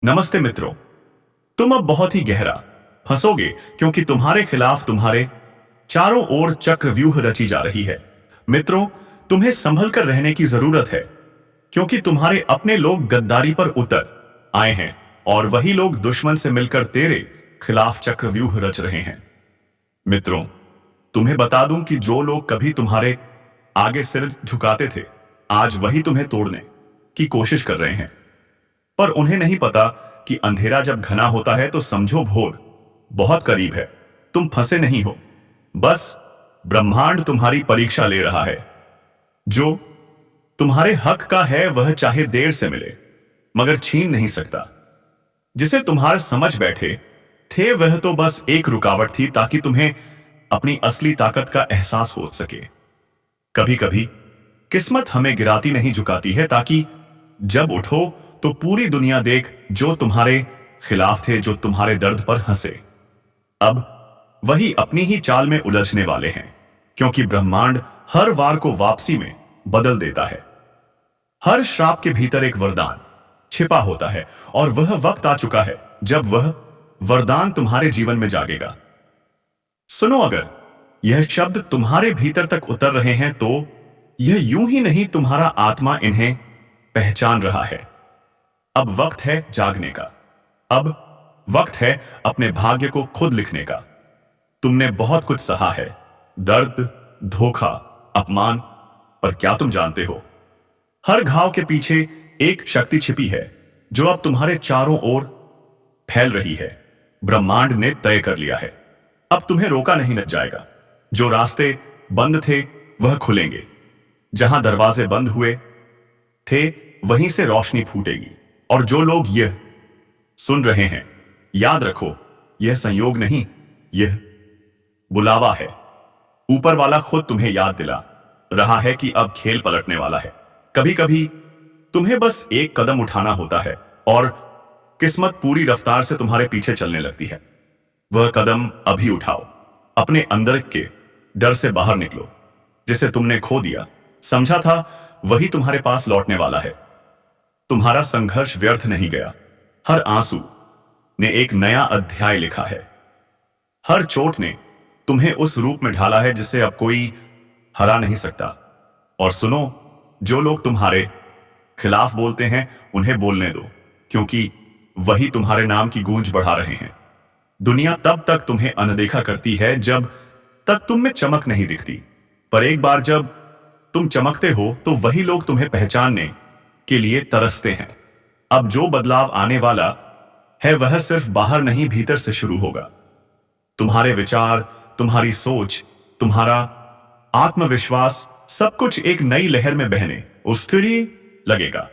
नमस्ते मित्रों। तुम अब बहुत ही गहरा फंसोगे क्योंकि तुम्हारे खिलाफ तुम्हारे चारों ओर चक्रव्यूह रची जा रही है। मित्रों, तुम्हें संभल कर रहने की जरूरत है क्योंकि तुम्हारे अपने लोग गद्दारी पर उतर आए हैं और वही लोग दुश्मन से मिलकर तेरे खिलाफ चक्रव्यूह रच रहे हैं। मित्रों, तुम्हें बता दूं कि जो लोग कभी तुम्हारे आगे सिर झुकाते थे, आज वही तुम्हें तोड़ने की कोशिश कर रहे हैं। पर उन्हें नहीं पता कि अंधेरा जब घना होता है तो समझो भोर बहुत करीब है। तुम फंसे नहीं हो, बस ब्रह्मांड तुम्हारी परीक्षा ले रहा है। जो तुम्हारे हक का है वह चाहे देर से मिले मगर छीन नहीं सकता। जिसे तुम्हारे समझ बैठे थे वह तो बस एक रुकावट थी ताकि तुम्हें अपनी असली ताकत का एहसास हो सके। कभी कभी किस्मत हमें गिराती नहीं झुकाती है ताकि जब उठो तो पूरी दुनिया देख जो तुम्हारे खिलाफ थे, जो तुम्हारे दर्द पर हंसे, अब वही अपनी ही चाल में उलझने वाले हैं क्योंकि ब्रह्मांड हर वार को वापसी में बदल देता है। हर श्राप के भीतर एक वरदान छिपा होता है और वह वक्त आ चुका है जब वह वरदान तुम्हारे जीवन में जागेगा। सुनो, अगर यह शब्द तुम्हारे भीतर तक उतर रहे हैं तो यह यूं ही नहीं, तुम्हारा आत्मा इन्हें पहचान रहा है। अब वक्त है जागने का। अब वक्त है अपने भाग्य को खुद लिखने का। तुमने बहुत कुछ सहा है, दर्द, धोखा, अपमान, पर क्या तुम जानते हो हर घाव के पीछे एक शक्ति छिपी है जो अब तुम्हारे चारों ओर फैल रही है। ब्रह्मांड ने तय कर लिया है, अब तुम्हें रोका नहीं जाएगा। जो रास्ते बंद थे वह खुलेंगे, जहां दरवाजे बंद हुए थे वहीं से रोशनी फूटेगी। और जो लोग यह सुन रहे हैं, याद रखो, यह संयोग नहीं, यह बुलावा है। ऊपर वाला खुद तुम्हें याद दिला रहा है कि अब खेल पलटने वाला है। कभी कभी तुम्हें बस एक कदम उठाना होता है और किस्मत पूरी रफ्तार से तुम्हारे पीछे चलने लगती है। वह कदम अभी उठाओ। अपने अंदर के डर से बाहर निकलो। जिसे तुमने खो दिया, समझा था वही तुम्हारे पास लौटने वाला है। तुम्हारा संघर्ष व्यर्थ नहीं गया। हर आंसू ने एक नया अध्याय लिखा है। हर चोट ने तुम्हें उस रूप में ढाला है जिसे अब कोई हरा नहीं सकता। और सुनो, जो लोग तुम्हारे खिलाफ बोलते हैं उन्हें बोलने दो क्योंकि वही तुम्हारे नाम की गूंज बढ़ा रहे हैं। दुनिया तब तक तुम्हें अनदेखा करती है जब तक तुम में चमक नहीं दिखती, पर एक बार जब तुम चमकते हो तो वही लोग तुम्हें पहचानने के लिए तरसते हैं। अब जो बदलाव आने वाला है वह सिर्फ बाहर नहीं, भीतर से शुरू होगा। तुम्हारे विचार, तुम्हारी सोच, तुम्हारा आत्मविश्वास, सब कुछ एक नई लहर में बहने उसके लिए लगेगा।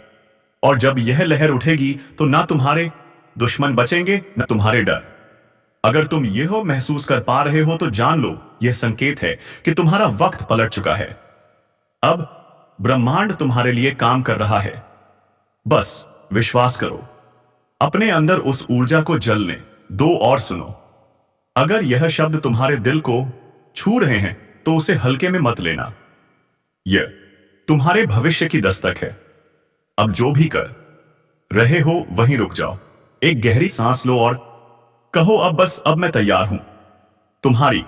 और जब यह लहर उठेगी तो ना तुम्हारे दुश्मन बचेंगे न तुम्हारे डर। अगर तुम यह महसूस कर पा रहे हो तो जान लो, यह संकेत है कि तुम्हारा वक्त पलट चुका है। अब ब्रह्मांड तुम्हारे लिए काम कर रहा है। बस विश्वास करो, अपने अंदर उस ऊर्जा को जलने दो। और सुनो, अगर यह शब्द तुम्हारे दिल को छू रहे हैं तो उसे हल्के में मत लेना। यह तुम्हारे भविष्य की दस्तक है। अब जो भी कर रहे हो वहीं रुक जाओ, एक गहरी सांस लो और कहो, अब मैं तैयार हूं। तुम्हारी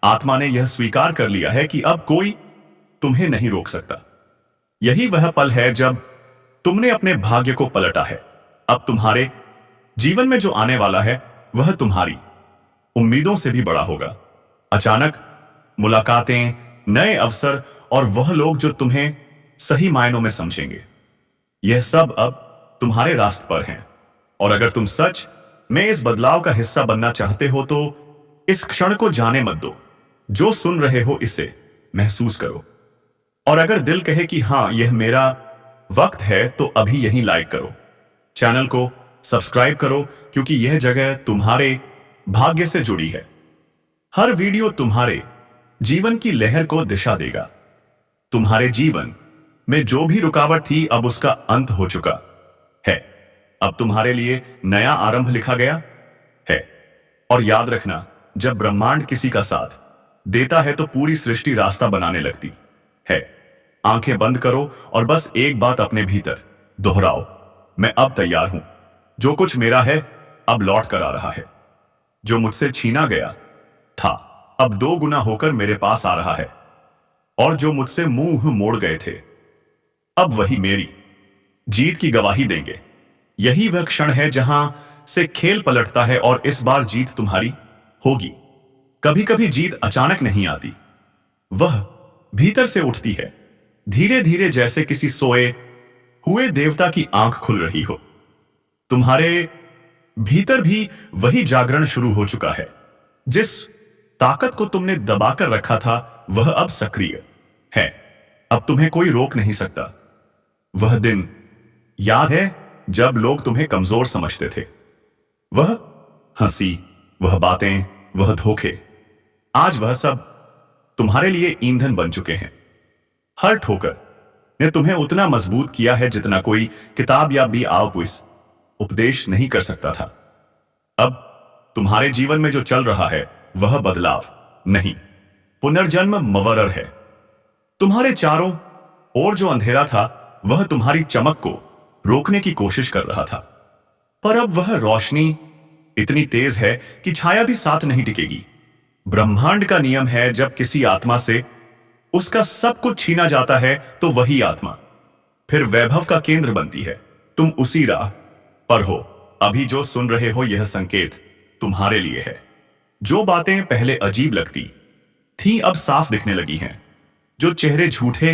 आत्मा ने यह स्वीकार कर लिया है कि अब कोई तुम्हें नहीं रोक सकता। यही वह पल है जब तुमने अपने भाग्य को पलटा है। अब तुम्हारे जीवन में जो आने वाला है वह तुम्हारी उम्मीदों से भी बड़ा होगा। अचानक मुलाकातें, नए अवसर और वह लोग जो तुम्हें सही मायनों में समझेंगे, यह सब अब तुम्हारे रास्ते पर हैं। और अगर तुम सच में इस बदलाव का हिस्सा बनना चाहते हो तो इस क्षण को जाने मत दो। जो सुन रहे हो इसे महसूस करो। और अगर दिल कहे कि हां, यह मेरा वक्त है तो अभी यहीं लाइक करो, चैनल को सब्सक्राइब करो क्योंकि यह जगह तुम्हारे भाग्य से जुड़ी है। हर वीडियो तुम्हारे जीवन की लहर को दिशा देगा। तुम्हारे जीवन में जो भी रुकावट थी अब उसका अंत हो चुका है। अब तुम्हारे लिए नया आरंभ लिखा गया है। और याद रखना, जब ब्रह्मांड किसी का साथ देता है तो पूरी सृष्टि रास्ता बनाने लगती है। आंखें बंद करो और बस एक बात अपने भीतर दोहराओ, मैं अब तैयार हूं। जो कुछ मेरा है अब लौट कर आ रहा है। जो मुझसे छीना गया था अब 2 गुना होकर मेरे पास आ रहा है। और जो मुझसे मुंह मोड़ गए थे अब वही मेरी जीत की गवाही देंगे। यही वह क्षण है जहां से खेल पलटता है और इस बार जीत तुम्हारी होगी। कभी कभी जीत अचानक नहीं आती, वह भीतर से उठती है, धीरे धीरे, जैसे किसी सोए हुए देवता की आंख खुल रही हो। तुम्हारे भीतर भी वही जागरण शुरू हो चुका है। जिस ताकत को तुमने दबाकर रखा था वह अब सक्रिय है। अब तुम्हें कोई रोक नहीं सकता। वह दिन याद है जब लोग तुम्हें कमजोर समझते थे? वह हंसी, वह बातें, वह धोखे, आज वह सब तुम्हारे लिए ईंधन बन चुके हैं। हर ठोकर ने तुम्हें उतना मजबूत किया है जितना कोई किताब या भी आउपुइस उपदेश नहीं कर सकता था। अब तुम्हारे जीवन में जो चल रहा है वह बदलाव नहीं, पुनर्जन्म मवरर है। तुम्हारे चारों ओर जो अंधेरा था वह तुम्हारी चमक को रोकने की कोशिश कर रहा था, पर अब वह रोशनी इतनी तेज है कि छाया भी साथ नहीं टिकेगी। ब्रह्मांड का नियम है, जब किसी आत्मा से उसका सब कुछ छीना जाता है तो वही आत्मा फिर वैभव का केंद्र बनती है। तुम उसी राह पर हो। अभी जो सुन रहे हो यह संकेत तुम्हारे लिए है। जो बातें पहले अजीब लगती थी अब साफ दिखने लगी हैं। जो चेहरे झूठे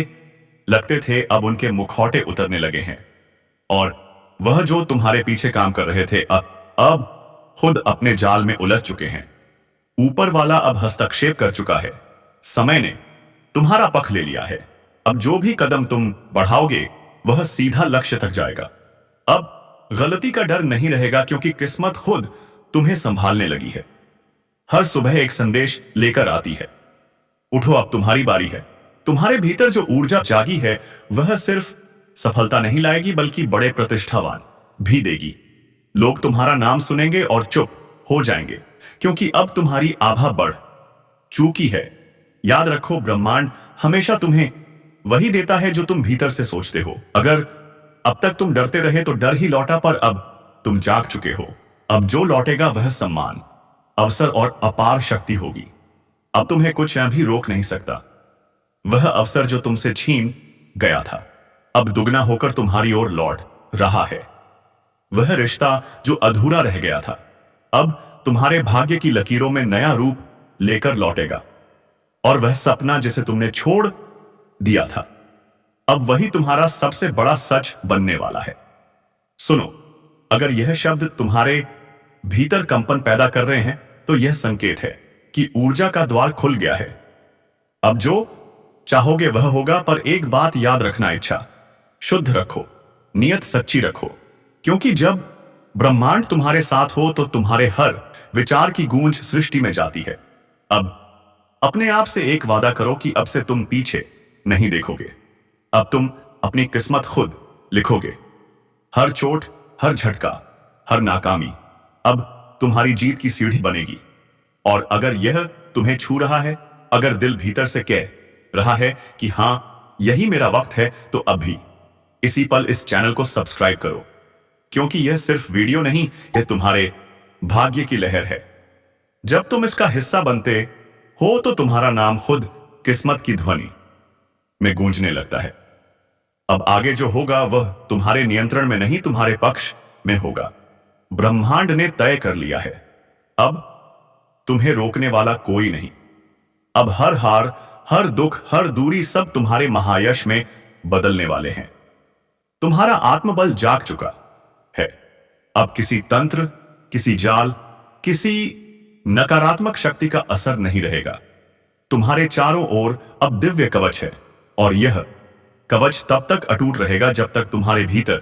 लगते थे अब उनके मुखौटे उतरने लगे हैं। और वह जो तुम्हारे पीछे काम कर रहे थे अब खुद अपने जाल में उलझ चुके हैं। ऊपर वाला अब हस्तक्षेप कर चुका है। समय ने तुम्हारा पक्ष ले लिया है। अब जो भी कदम तुम बढ़ाओगे वह सीधा लक्ष्य तक जाएगा। अब गलती का डर नहीं रहेगा, क्योंकि किस्मत खुद तुम्हें संभालने लगी है। हर सुबह एक संदेश लेकर आती है, उठो अब तुम्हारी बारी है। तुम्हारे भीतर जो ऊर्जा जागी है वह सिर्फ सफलता नहीं लाएगी बल्कि बड़े प्रतिष्ठावान भी देगी। लोग तुम्हारा नाम सुनेंगे और चुप हो जाएंगे, क्योंकि अब तुम्हारी आभा बढ़ चुकी है। याद रखो, ब्रह्मांड हमेशा तुम्हें वही देता है जो तुम भीतर से सोचते हो। अगर अब तक तुम डरते रहे तो डर ही लौटा, पर अब तुम जाग चुके हो। अब जो लौटेगा वह सम्मान, अवसर और अपार शक्ति होगी। अब तुम्हें कुछ भी रोक नहीं सकता। वह अवसर जो तुमसे छीन गया था अब दुगना होकर तुम्हारी ओर लौट रहा है। वह रिश्ता जो अधूरा रह गया था अब तुम्हारे भाग्य की लकीरों में नया रूप लेकर लौटेगा। और वह सपना जिसे तुमने छोड़ दिया था अब वही तुम्हारा सबसे बड़ा सच बनने वाला है। सुनो, अगर यह शब्द तुम्हारे भीतर कंपन पैदा कर रहे हैं तो यह संकेत है कि ऊर्जा का द्वार खुल गया है। अब जो चाहोगे वह होगा, पर एक बात याद रखना, इच्छा शुद्ध रखो, नियत सच्ची रखो, क्योंकि जब ब्रह्मांड तुम्हारे साथ हो तो तुम्हारे हर विचार की गूंज सृष्टि में जाती है। अब अपने आप से एक वादा करो कि अब से तुम पीछे नहीं देखोगे। अब तुम अपनी किस्मत खुद लिखोगे। हर चोट, हर झटका, हर नाकामी अब तुम्हारी जीत की सीढ़ी बनेगी। और अगर यह तुम्हें छू रहा है, अगर दिल भीतर से कह रहा है कि हां यही मेरा वक्त है, तो अब भी इसी पल इस चैनल को सब्सक्राइब करो, क्योंकि यह सिर्फ वीडियो नहीं, यह तुम्हारे भाग्य की लहर है। जब तुम इसका हिस्सा बनते हो तो तुम्हारा नाम खुद किस्मत की ध्वनि में गूंजने लगता है। अब आगे जो होगा वह तुम्हारे नियंत्रण में नहीं, तुम्हारे पक्ष में होगा। ब्रह्मांड ने तय कर लिया है, अब तुम्हें रोकने वाला कोई नहीं। अब हर हार, हर दुख, हर दूरी सब तुम्हारे महायश में बदलने वाले हैं। तुम्हारा आत्मबल जाग चुका है। अब किसी तंत्र, किसी जाल, किसी नकारात्मक शक्ति का असर नहीं रहेगा। तुम्हारे चारों ओर अब दिव्य कवच है, और यह कवच तब तक अटूट रहेगा जब तक तुम्हारे भीतर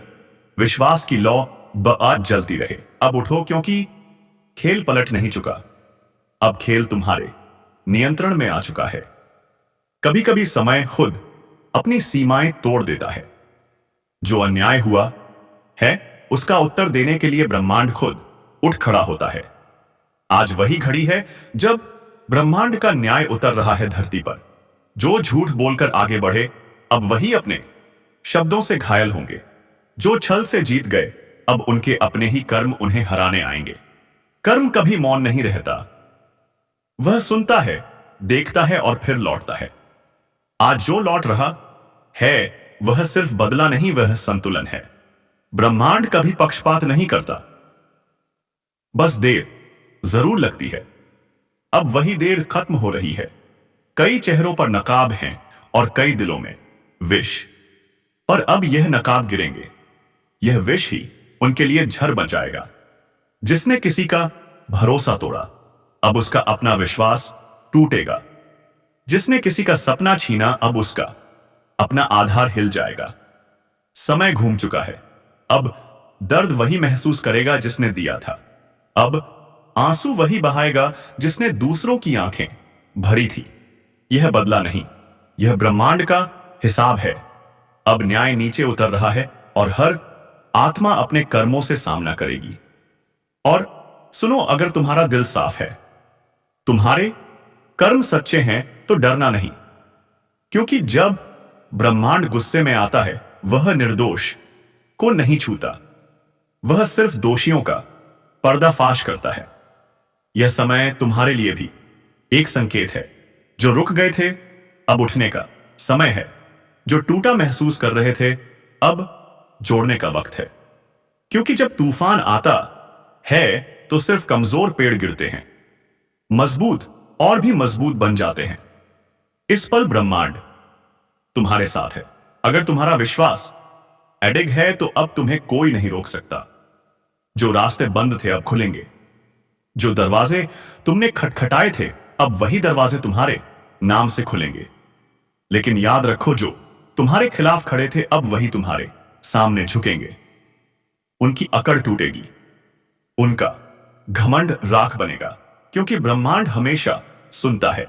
विश्वास की लौ बआज जलती रहे। अब उठो, क्योंकि खेल पलट नहीं चुका। अब खेल तुम्हारे नियंत्रण में आ चुका है। कभी कभी समय खुद अपनी सीमाएं तोड़ देता है। जो अन्याय हुआ है उसका उत्तर देने के लिए ब्रह्मांड खुद उठ खड़ा होता है। आज वही घड़ी है जब ब्रह्मांड का न्याय उतर रहा है धरती पर। जो झूठ बोलकर आगे बढ़े अब वही अपने शब्दों से घायल होंगे। जो छल से जीत गए अब उनके अपने ही कर्म उन्हें हराने आएंगे। कर्म कभी मौन नहीं रहता, वह सुनता है, देखता है और फिर लौटता है। आज जो लौट रहा है वह सिर्फ बदला नहीं, वह संतुलन है। ब्रह्मांड कभी पक्षपात नहीं करता, बस देर जरूर लगती है। अब वही देर खत्म हो रही है। कई चेहरों पर नकाब हैं और कई दिलों में विष, पर अब यह नकाब गिरेंगे, यह विष ही उनके लिए झर बन जाएगा। जिसने किसी का भरोसा तोड़ा, अब उसका अपना विश्वास टूटेगा। जिसने किसी का सपना छीना, अब उसका अपना आधार हिल जाएगा। समय घूम चुका है, अब दर्द वही महसूस करेगा जिसने दिया था। अब आंसू वही बहाएगा जिसने दूसरों की आंखें भरी थी। यह बदला नहीं, यह ब्रह्मांड का हिसाब है। अब न्याय नीचे उतर रहा है और हर आत्मा अपने कर्मों से सामना करेगी। और सुनो, अगर तुम्हारा दिल साफ है, तुम्हारे कर्म सच्चे हैं, तो डरना नहीं, क्योंकि जब ब्रह्मांड गुस्से में आता है वह निर्दोष को नहीं छूता, वह सिर्फ दोषियों का पर्दाफाश करता है। यह समय तुम्हारे लिए भी एक संकेत है। जो रुक गए थे, अब उठने का समय है। जो टूटा महसूस कर रहे थे, अब जोड़ने का वक्त है। क्योंकि जब तूफान आता है तो सिर्फ कमजोर पेड़ गिरते हैं, मजबूत और भी मजबूत बन जाते हैं। इस पल ब्रह्मांड तुम्हारे साथ है। अगर तुम्हारा विश्वास अडिग है तो अब तुम्हें कोई नहीं रोक सकता। जो रास्ते बंद थे अब खुलेंगे, जो दरवाजे तुमने खटखटाए थे अब वही दरवाजे तुम्हारे नाम से खुलेंगे। लेकिन याद रखो, जो तुम्हारे खिलाफ खड़े थे अब वही तुम्हारे सामने झुकेंगे। उनकी अकड़ टूटेगी, उनका घमंड राख बनेगा, क्योंकि ब्रह्मांड हमेशा सुनता है,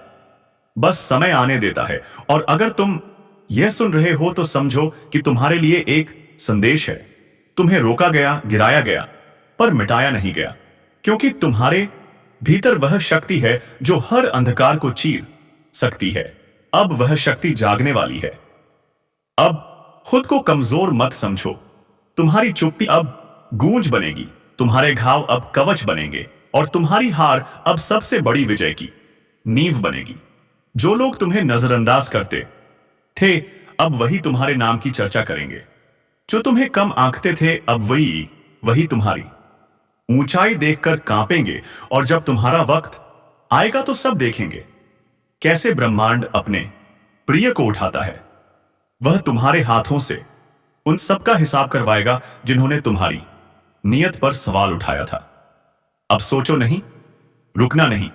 बस समय आने देता है। और अगर तुम यह सुन रहे हो तो समझो कि तुम्हारे लिए एक संदेश है। तुम्हें रोका गया, गिराया गया, पर मिटाया नहीं गया, क्योंकि तुम्हारे भीतर वह शक्ति है जो हर अंधकार को चीर सकती है। अब वह शक्ति जागने वाली है। अब खुद को कमजोर मत समझो। तुम्हारी चुप्पी अब गूंज बनेगी, तुम्हारे घाव अब कवच बनेंगे और तुम्हारी हार अब सबसे बड़ी विजय की नींव बनेगी। जो लोग तुम्हें नजरअंदाज करते थे अब वही तुम्हारे नाम की चर्चा करेंगे। जो तुम्हें कम आंकते थे अब वही तुम्हारी ऊंचाई देखकर कांपेंगे। और जब तुम्हारा वक्त आएगा तो सब देखेंगे कैसे ब्रह्मांड अपने प्रिय को उठाता है। वह तुम्हारे हाथों से उन सबका हिसाब करवाएगा जिन्होंने तुम्हारी नियत पर सवाल उठाया था। अब सोचो नहीं, रुकना नहीं,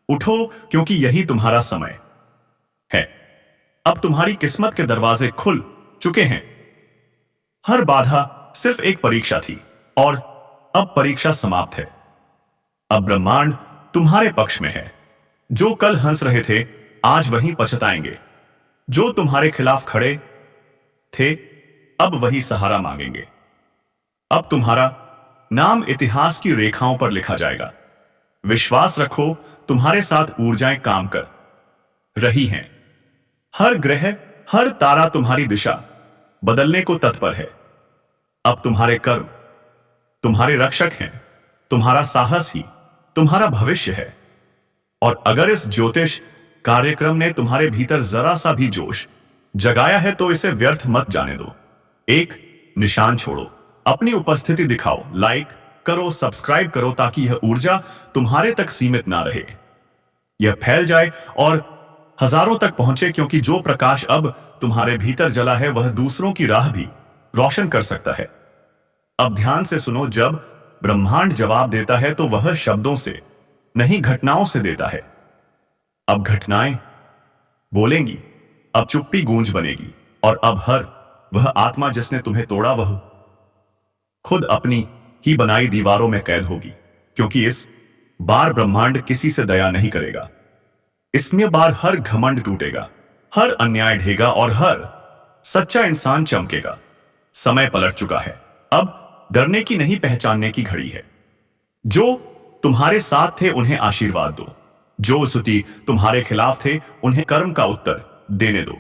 उठो, क्योंकि यही तुम्हारा समय है। अब तुम्हारी किस्मत के दरवाजे खुल चुके हैं। हर बाधा सिर्फ एक परीक्षा थी और अब परीक्षा समाप्त है। अब ब्रह्मांड तुम्हारे पक्ष में है। जो कल हंस रहे थे आज वहीं पछताएंगे। जो तुम्हारे खिलाफ खड़े थे अब वही सहारा मांगेंगे। अब तुम्हारा नाम इतिहास की रेखाओं पर लिखा जाएगा। विश्वास रखो, तुम्हारे साथ ऊर्जाएं काम कर रही हैं। हर ग्रह, हर तारा तुम्हारी दिशा बदलने को तत्पर है। अब तुम्हारे कर्म तुम्हारे रक्षक हैं। तुम्हारा साहस ही तुम्हारा भविष्य है। और अगर इस ज्योतिष कार्यक्रम ने तुम्हारे भीतर जरा सा भी जोश जगाया है तो इसे व्यर्थ मत जाने दो। एक निशान छोड़ो, अपनी उपस्थिति दिखाओ, लाइक करो, सब्सक्राइब करो, ताकि यह ऊर्जा तुम्हारे तक सीमित ना रहे, यह फैल जाए और हजारों तक पहुंचे। क्योंकि जो प्रकाश अब तुम्हारे भीतर जला है वह दूसरों की राह भी रोशन कर सकता है। अब ध्यान से सुनो, जब ब्रह्मांड जवाब देता है तो वह शब्दों से नहीं, घटनाओं से देता है। अब घटनाएं बोलेंगी, अब चुप्पी गूंज बनेगी और अब हर वह आत्मा जिसने तुम्हें तोड़ा वह खुद अपनी ही बनाई दीवारों में कैद होगी। क्योंकि इस बार ब्रह्मांड किसी से दया नहीं करेगा। इसमें बार हर घमंड टूटेगा, हर अन्याय ढेगा और हर सच्चा इंसान चमकेगा। समय पलट चुका है। अब डरने की नहीं, पहचानने की घड़ी है। जो तुम्हारे साथ थे उन्हें आशीर्वाद दो, जो स्तुति तुम्हारे खिलाफ थे उन्हें कर्म का उत्तर देने दो।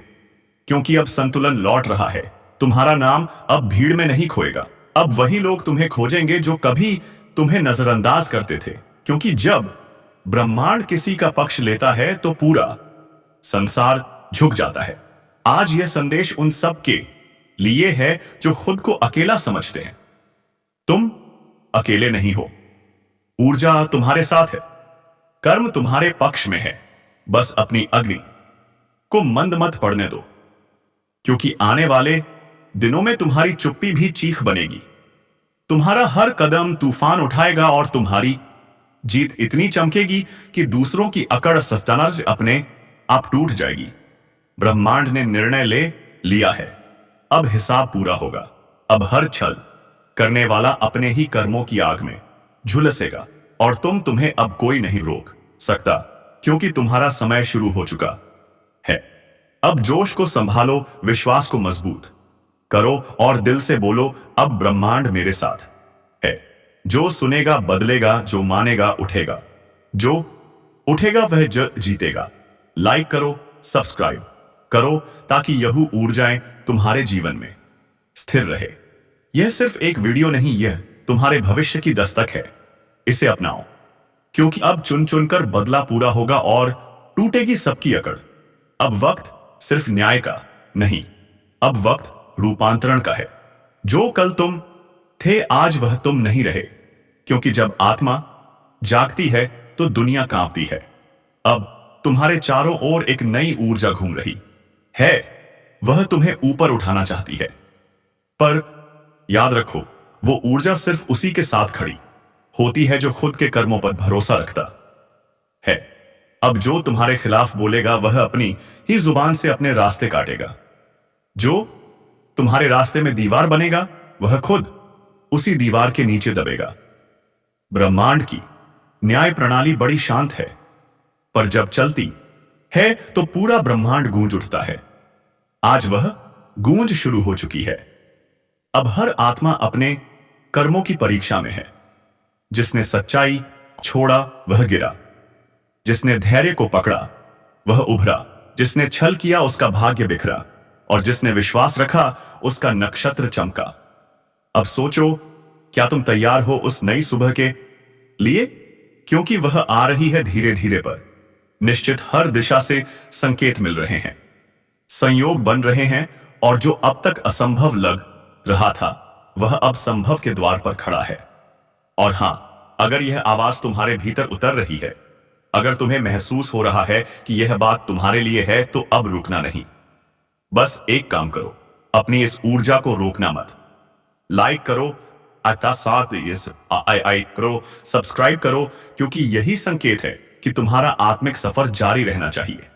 क्योंकि अब संतुलन लौट रहा है। तुम्हारा नाम अब भीड़ में नहीं खोएगा, अब वही लोग तुम्हें खोजेंगे जो कभी तुम्हें नजरअंदाज करते थे, क्योंकि जब ब्रह्मांड किसी का पक्ष लेता है तो पूरा संसार झुक जाता है। आज यह संदेश उन सब के लिए है जो खुद को अकेला समझते हैं। तुम अकेले नहीं हो। ऊर्जा तुम्हारे साथ है। कर्म तुम्हारे पक्ष में है। बस अपनी अग्नि को मंद मत पड़ने दो, क्योंकि आने वाले दिनों में तुम्हारी चुप्पी भी चीख बनेगी। तुम्हारा हर कदम तूफान उठाएगा और तुम्हारी जीत इतनी चमकेगी कि दूसरों की अकड़ सस्ताना से अपने आप टूट जाएगी। ब्रह्मांड ने निर्णय ले लिया है। अब हिसाब पूरा होगा। अब हर छल करने वाला अपने ही कर्मों की आग में झुलसेगा और तुम्हें अब कोई नहीं रोक सकता, क्योंकि तुम्हारा समय शुरू हो चुका है। अब जोश को संभालो, विश्वास को मजबूत करो और दिल से बोलो, अब ब्रह्मांड मेरे साथ है। जो सुनेगा बदलेगा, जो मानेगा उठेगा, जो उठेगा वह जीतेगा। लाइक करो, सब्सक्राइब करो, ताकि यह ऊर्जाएं तुम्हारे जीवन में स्थिर रहे। यह सिर्फ एक वीडियो नहीं, यह तुम्हारे भविष्य की दस्तक है। इसे अपनाओ, क्योंकि अब चुन चुनकर बदला पूरा होगा और टूटेगी सबकी अकड़। अब वक्त सिर्फ न्याय का नहीं, अब वक्त रूपांतरण का है। जो कल तुम थे आज वह तुम नहीं रहे, क्योंकि जब आत्मा जागती है तो दुनिया कांपती है। अब तुम्हारे चारों ओर एक नई ऊर्जा घूम रही है। वह तुम्हें ऊपर उठाना चाहती है, पर याद रखो, वो ऊर्जा सिर्फ उसी के साथ खड़ी होती है जो खुद के कर्मों पर भरोसा रखता है। अब जो तुम्हारे खिलाफ बोलेगा वह अपनी ही जुबान से अपने रास्ते काटेगा। जो तुम्हारे रास्ते में दीवार बनेगा वह खुद उसी दीवार के नीचे दबेगा। ब्रह्मांड की न्याय प्रणाली बड़ी शांत है, पर जब चलती है तो पूरा ब्रह्मांड गूंज उठता है। आज वह गूंज शुरू हो चुकी है। अब हर आत्मा अपने कर्मों की परीक्षा में है। जिसने सच्चाई छोड़ा वह गिरा, जिसने धैर्य को पकड़ा वह उभरा, जिसने छल किया उसका भाग्य बिखरा, और जिसने विश्वास रखा उसका नक्षत्र चमका। अब सोचो, क्या तुम तैयार हो उस नई सुबह के लिए? क्योंकि वह आ रही है धीरे धीरे, पर निश्चित हर दिशा से संकेत मिल रहे हैं, संयोग बन रहे हैं, और जो अब तक असंभव लग रहा था वह अब संभव के द्वार पर खड़ा है। और हां, अगर यह आवाज तुम्हारे भीतर उतर रही है, अगर तुम्हें महसूस हो रहा है कि यह बात तुम्हारे लिए है, तो अब रुकना नहीं। बस एक काम करो, अपनी इस ऊर्जा को रोकना मत। लाइक करो, करो, सब्सक्राइब करो, क्योंकि यही संकेत है कि तुम्हारा आत्मिक सफर जारी रहना चाहिए।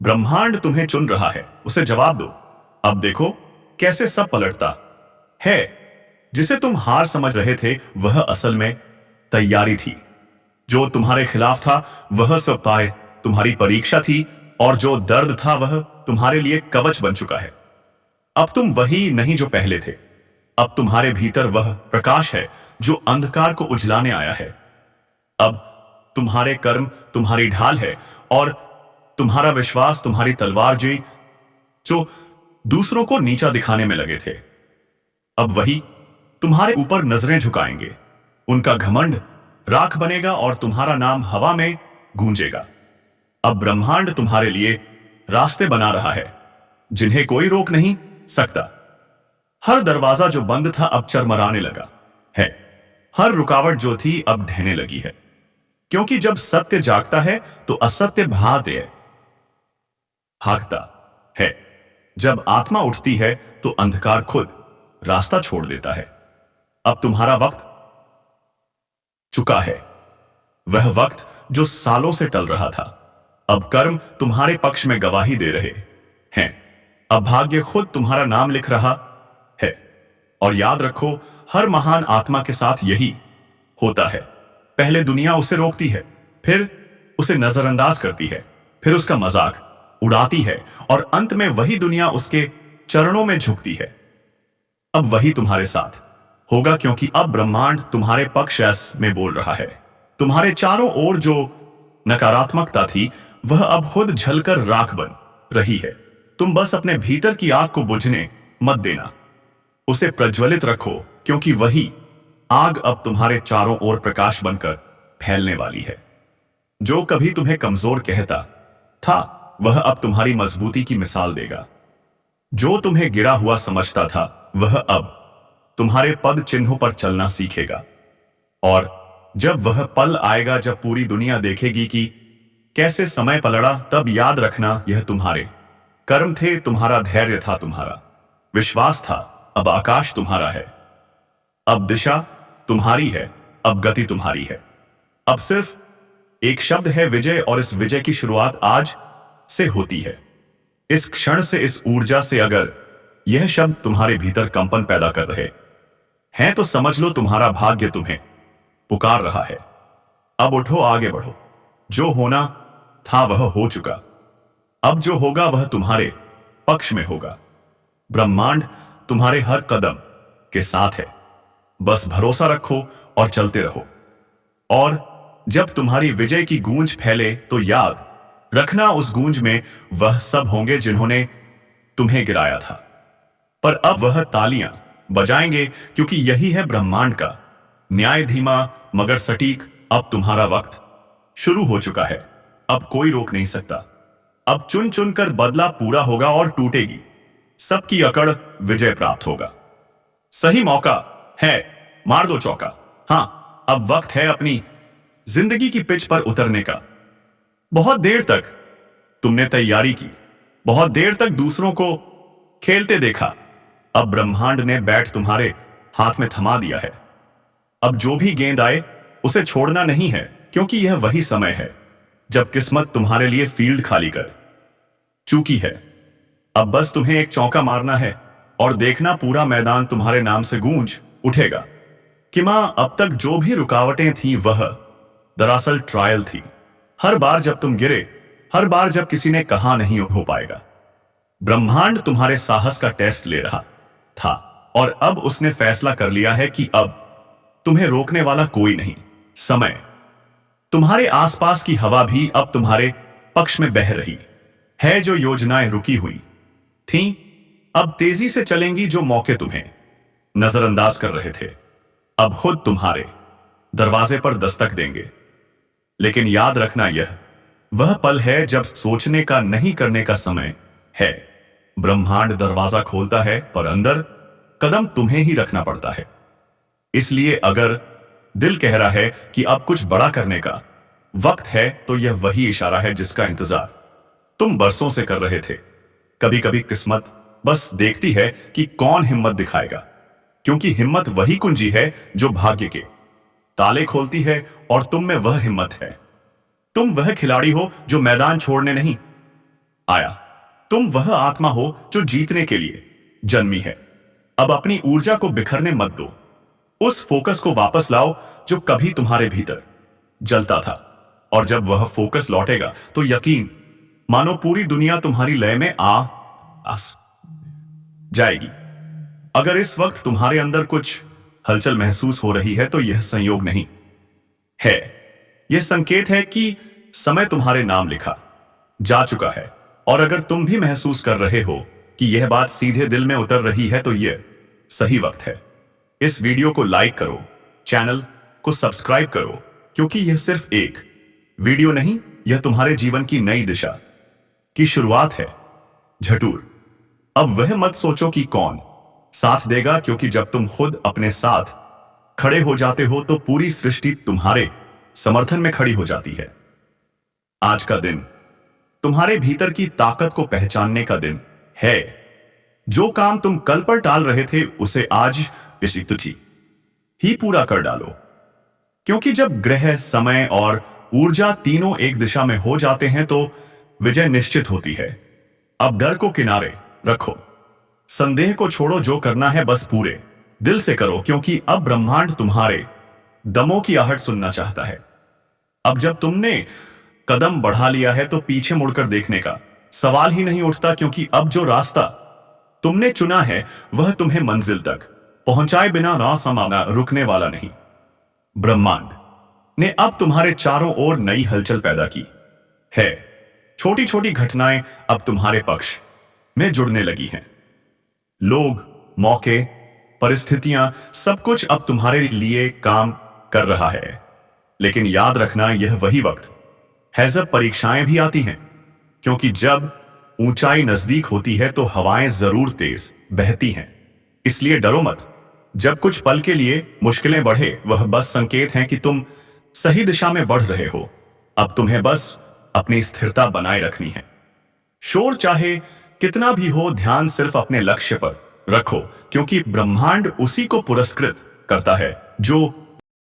ब्रह्मांड तुम्हें चुन रहा है, उसे जवाब दो। अब देखो कैसे सब पलटता है। जिसे तुम हार समझ रहे थे वह असल में तैयारी थी। जो तुम्हारे खिलाफ था वह सब पाए तुम्हारी परीक्षा थी, और जो दर्द था वह तुम्हारे लिए कवच बन चुका है। अब तुम वही नहीं जो पहले थे। अब तुम्हारे भीतर वह प्रकाश है जो अंधकार को उजलाने आया है। अब तुम्हारे कर्म तुम्हारी ढाल है, और तुम्हारा विश्वास तुम्हारी तलवार जो दूसरों को नीचा दिखाने में लगे थे, अब वही तुम्हारे ऊपर नजरें झुकाएंगे। उनका घमंड राख बनेगा और तुम्हारा नाम हवा में गूंजेगा। अब ब्रह्मांड तुम्हारे लिए रास्ते बना रहा है जिन्हें कोई रोक नहीं सकता। हर दरवाजा जो बंद था अब चरमराने लगा है। हर रुकावट जो थी अब ढहने लगी है, क्योंकि जब सत्य जागता है तो असत्य भागता है। जब आत्मा उठती है तो अंधकार खुद रास्ता छोड़ देता है। अब तुम्हारा वक्त चुका है, वह वक्त जो सालों से टल रहा था। अब कर्म तुम्हारे पक्ष में गवाही दे रहे हैं। अब भाग्य खुद तुम्हारा नाम लिख रहा है। और याद रखो, हर महान आत्मा के साथ यही होता है। पहले दुनिया उसे रोकती है, फिर उसे नजरअंदाज करती है, फिर उसका मजाक उड़ाती है, और अंत में वही दुनिया उसके चरणों में झुकती है। अब वही तुम्हारे साथ होगा, क्योंकि अब ब्रह्मांड तुम्हारे पक्ष में बोल रहा है। तुम्हारे चारों ओर जो नकारात्मकता थी वह अब खुद झलकर राख बन रही है। तुम बस अपने भीतर की आग को बुझने मत देना, उसे प्रज्वलित रखो, क्योंकि वही आग अब तुम्हारे चारों ओर प्रकाश बनकर फैलने वाली है। जो कभी तुम्हें कमजोर कहता था वह अब तुम्हारी मजबूती की मिसाल देगा। जो तुम्हें गिरा हुआ समझता था वह अब तुम्हारे पद चिन्हों पर चलना सीखेगा। और जब वह पल आएगा जब पूरी दुनिया देखेगी कि कैसे समय पलड़ा, तब याद रखना यह तुम्हारे कर्म थे, तुम्हारा धैर्य था, तुम्हारा विश्वास था। अब आकाश तुम्हारा है, अब दिशा तुम्हारी है, अब गति तुम्हारी है। अब सिर्फ एक शब्द है विजय, और इस विजय की शुरुआत आज से होती है। इस क्षण से, इस ऊर्जा से। अगर यह शब्द तुम्हारे भीतर कंपन पैदा कर रहे हैं तो समझ लो तुम्हारा भाग्य तुम्हें पुकार रहा है। अब उठो, आगे बढ़ो। जो होना था वह हो चुका, अब जो होगा वह तुम्हारे पक्ष में होगा। ब्रह्मांड तुम्हारे हर कदम के साथ है, बस भरोसा रखो और चलते रहो। और जब तुम्हारी विजय की गूंज फैले तो याद रखना, उस गूंज में वह सब होंगे जिन्होंने तुम्हें गिराया था, पर अब वह तालियां बजाएंगे, क्योंकि यही है ब्रह्मांड का न्याय, धीमा मगर सटीक। अब तुम्हारा वक्त शुरू हो चुका है, अब कोई रोक नहीं सकता। अब चुन चुन कर बदला पूरा होगा और टूटेगी सबकी अकड़, विजय प्राप्त होगा। सही मौका है, मार दो चौका। हां, अब वक्त है अपनी जिंदगी की पिच पर उतरने का। बहुत देर तक तुमने तैयारी की, बहुत देर तक दूसरों को खेलते देखा, अब ब्रह्मांड ने बैट तुम्हारे हाथ में थमा दिया है। अब जो भी गेंद आए उसे छोड़ना नहीं है, क्योंकि यह वही समय है जब किस्मत तुम्हारे लिए फील्ड खाली कर चुकी है। अब बस तुम्हें एक चौका मारना है और देखना पूरा मैदान तुम्हारे नाम से गूंज उठेगा कि मां, अब तक जो भी रुकावटें थी वह दरअसल ट्रायल थी। हर बार जब तुम गिरे, हर बार जब किसी ने कहा नहीं हो पाएगा, ब्रह्मांड तुम्हारे साहस का टेस्ट ले रहा था, और अब उसने फैसला कर लिया है कि अब तुम्हें रोकने वाला कोई नहीं। समय, तुम्हारे आसपास की हवा भी अब तुम्हारे पक्ष में बह रही है। जो योजनाएं रुकी हुई थीं, अब तेजी से चलेंगी। जो मौके तुम्हें नजरअंदाज कर रहे थे, अब खुद तुम्हारे दरवाजे पर दस्तक देंगे। लेकिन याद रखना, यह वह पल है जब सोचने का नहीं करने का समय है। ब्रह्मांड दरवाजा खोलता है, पर अंदर कदम तुम्हें ही रखना पड़ता है। इसलिए अगर दिल कह रहा है कि अब कुछ बड़ा करने का वक्त है, तो यह वही इशारा है जिसका इंतजार तुम बरसों से कर रहे थे। कभी कभी किस्मत बस देखती है कि कौन हिम्मत दिखाएगा, क्योंकि हिम्मत वही कुंजी है जो भाग्य के ताले खोलती है, और तुम में वह हिम्मत है। तुम वह खिलाड़ी हो जो मैदान छोड़ने नहीं आया, तुम वह आत्मा हो जो जीतने के लिए जन्मी है। अब अपनी ऊर्जा को बिखरने मत दो, उस फोकस को वापस लाओ जो कभी तुम्हारे भीतर जलता था। और जब वह फोकस लौटेगा तो यकीन मानो पूरी दुनिया तुम्हारी लय में आस जाएगी। अगर इस वक्त तुम्हारे अंदर कुछ हलचल महसूस हो रही है तो यह संयोग नहीं है, यह संकेत है कि समय तुम्हारे नाम लिखा जा चुका है। और अगर तुम भी महसूस कर रहे हो कि यह बात सीधे दिल में उतर रही है तो यह सही वक्त है। इस वीडियो को लाइक करो, चैनल को सब्सक्राइब करो, क्योंकि यह सिर्फ एक वीडियो नहीं, यह तुम्हारे जीवन की नई दिशा की शुरुआत है। झटूर, अब वह मत सोचो कि कौन साथ देगा, क्योंकि जब तुम खुद अपने साथ खड़े हो जाते हो तो पूरी सृष्टि तुम्हारे समर्थन में खड़ी हो जाती है। आज का दिन तुम्हारे भीतर की ताकत को पहचानने का दिन है। जो काम तुम कल पर टाल रहे थे उसे आज इसी तिथि ही पूरा कर डालो, क्योंकि जब ग्रह, समय और ऊर्जा तीनों एक दिशा में हो जाते हैं तो विजय निश्चित होती है। अब डर को किनारे रखो, संदेह को छोड़ो, जो करना है बस पूरे दिल से करो, क्योंकि अब ब्रह्मांड तुम्हारे दमों की आहट सुनना चाहता है। अब जब तुमने कदम बढ़ा लिया है तो पीछे मुड़कर देखने का सवाल ही नहीं उठता, क्योंकि अब जो रास्ता तुमने चुना है वह तुम्हें मंजिल तक पहुंचाए बिना रास्ता रुकने वाला नहीं। ब्रह्मांड ने अब तुम्हारे चारों ओर नई हलचल पैदा की है। छोटी छोटी घटनाएं अब तुम्हारे पक्ष में जुड़ने लगी हैं। लोग, मौके, परिस्थितियां, सब कुछ अब तुम्हारे लिए काम कर रहा है। लेकिन याद रखना, यह वही वक्त है जब परीक्षाएं भी आती हैं, क्योंकि जब ऊंचाई नजदीक होती है तो हवाएं जरूर तेज बहती हैं। इसलिए डरो मत। जब कुछ पल के लिए मुश्किलें बढ़े, वह बस संकेत हैं कि तुम सही दिशा में बढ़ रहे हो। अब तुम्हें बस अपनी स्थिरता बनाए रखनी है। शोर चाहे कितना भी हो, ध्यान सिर्फ अपने लक्ष्य पर रखो, क्योंकि ब्रह्मांड उसी को पुरस्कृत करता है जो